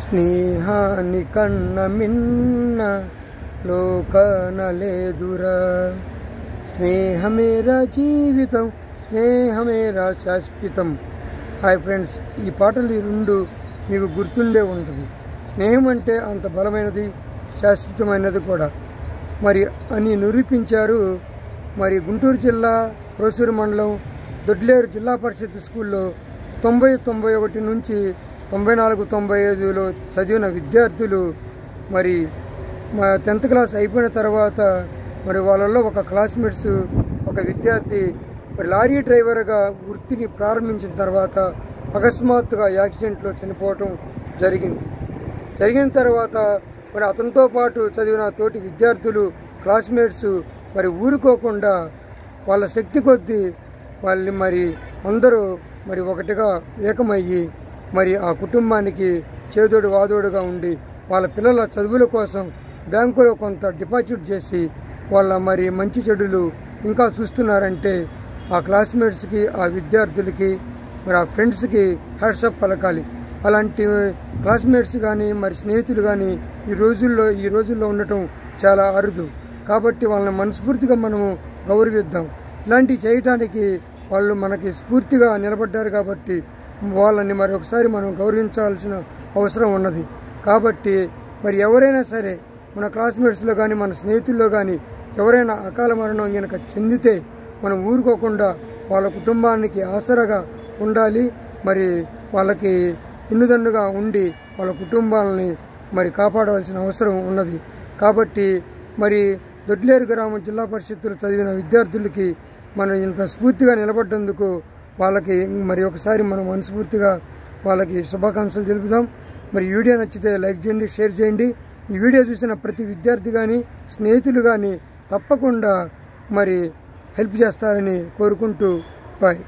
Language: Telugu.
స్నేహాని కన్న మిన్న లోకాన లేదురా, స్నేహమేరా జీవితం, స్నేహమేరా శాశ్వతం. హాయ్ ఫ్రెండ్స్, ఈ పాటలు ఈ రెండు మీకు గుర్తుండే ఉంటుంది. స్నేహం అంటే అంత బలమైనది, శాశ్వతమైనది కూడా మరి అని నిరూపించారు. మరి గుంటూరు జిల్లా ప్రొసూరు మండలం దొడ్లేరు జిల్లా పరిషత్ స్కూల్లో 90-91 నుంచి 94-95లో చదివిన విద్యార్థులు మరి 10th క్లాస్ అయిపోయిన తర్వాత మరి వాళ్ళల్లో ఒక క్లాస్మేట్స్ ఒక విద్యార్థి మరి లారీ డ్రైవర్గా వృత్తిని ప్రారంభించిన తర్వాత అకస్మాత్తుగా యాక్సిడెంట్లో చనిపోవటం జరిగిన తర్వాత మరి అతనితో పాటు చదివిన తోటి విద్యార్థులు క్లాస్మేట్స్ మరి ఊరుకోకుండా వాళ్ళ శక్తి కొద్దీ వాళ్ళు మరి అందరూ మరి ఒకటిగా ఏకమయ్యి మరి ఆ కుటుంబానికి చేదోడు వాదోడుగా ఉండి వాళ్ళ పిల్లల చదువుల కోసం బ్యాంకులో కొంత డిపాజిట్ చేసి వాళ్ళ మరి మంచి చెడులు ఇంకా చూస్తున్నారంటే ఆ క్లాస్మేట్స్కి, ఆ విద్యార్థులకి, మరి ఆ ఫ్రెండ్స్కి హ్యాట్సప్ పలకాలి. అలాంటి క్లాస్మేట్స్ కానీ మరి స్నేహితులు కానీ ఈ రోజుల్లో ఉండటం చాలా అరుదు. కాబట్టి వాళ్ళని మనస్ఫూర్తిగా మనము గౌరవిద్దాం. ఇలాంటివి చేయటానికి వాళ్ళు మనకి స్ఫూర్తిగా నిలబడ్డారు కాబట్టి వాళ్ళని మరి ఒకసారి మనం గౌరవించాల్సిన అవసరం ఉన్నది. కాబట్టి మరి ఎవరైనా సరే మన క్లాస్మేట్స్లో కానీ మన స్నేహితుల్లో కానీ ఎవరైనా అకాల మరణం కనుక చెందితే మనం ఊరుకోకుండా వాళ్ళ కుటుంబానికి ఆసరాగా ఉండాలి. మరి వాళ్ళకి ఇన్నుదన్నుగా ఉండి వాళ్ళ కుటుంబాలని మరి కాపాడవలసిన అవసరం ఉన్నది. కాబట్టి మరి దొడ్లేరు గ్రామం జిల్లా పరిషత్తులో చదివిన విద్యార్థులకి మనం ఇంత స్ఫూర్తిగా నిలబడ్డందుకు వాళ్ళకి మరి ఒకసారి మనం మనస్ఫూర్తిగా వాళ్ళకి శుభాకాంక్షలు తెలుపుదాం. మరి వీడియో నచ్చితే లైక్ చేయండి, షేర్ చేయండి. ఈ వీడియో చూసిన ప్రతి విద్యార్థి కానీ స్నేహితులు కానీ తప్పకుండా మరి హెల్ప్ చేస్తారని కోరుకుంటూ బాయ్.